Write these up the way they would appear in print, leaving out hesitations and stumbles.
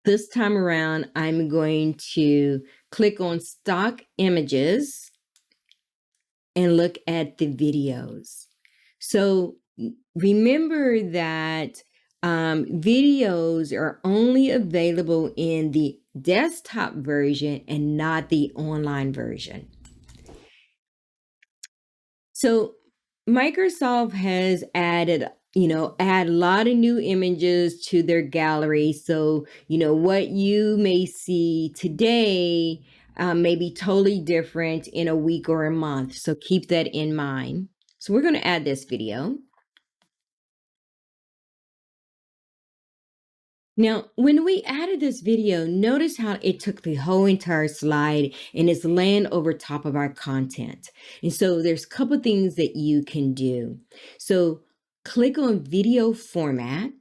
This time around, I'm going to click on stock images and look at the videos. So remember that videos are only available in the desktop version and not the online version. So Microsoft has added add a lot of new images to their gallery. So, what you may see today may be totally different in a week or a month. So keep that in mind. So we're going to add this video. Now, when we added this video, notice how it took the whole entire slide and it's laying over top of our content. And so there's a couple things that you can do. So click on video format.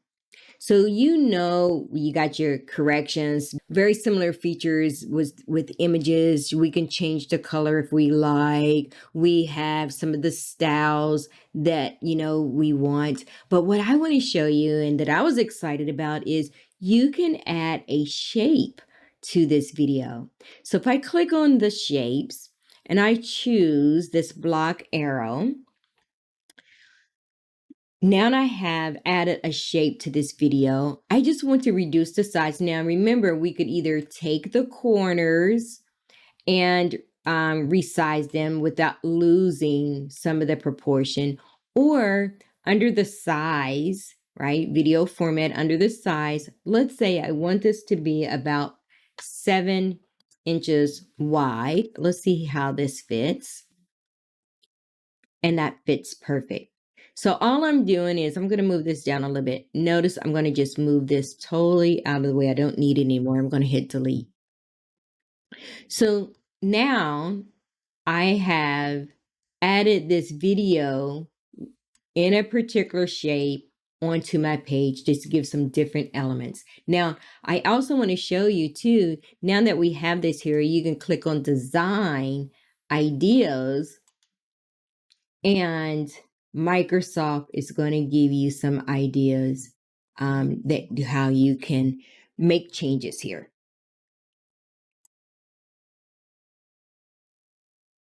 So you got your corrections, very similar features with images. We can change the color if we like. We have some of the styles that we want. But what I want to show you and that I was excited about is you can add a shape to this video. So if I click on the shapes and I choose this block arrow, now I have added a shape to this video. I just want to reduce the size. Now remember, we could either take the corners and resize them without losing some of the proportion, or under the size, right? Video format under the size. Let's say I want this to be about 7 inches wide. Let's see how this fits. And that fits perfect. So all I'm doing is I'm going to move this down a little bit. Notice I'm going to just move this totally out of the way. I don't need it anymore. I'm going to hit delete. So now I have added this video in a particular shape onto my page just to give some different elements. Now, I also want to show you too, now that we have this here, you can click on design ideas and Microsoft is going to give you some ideas that how you can make changes here.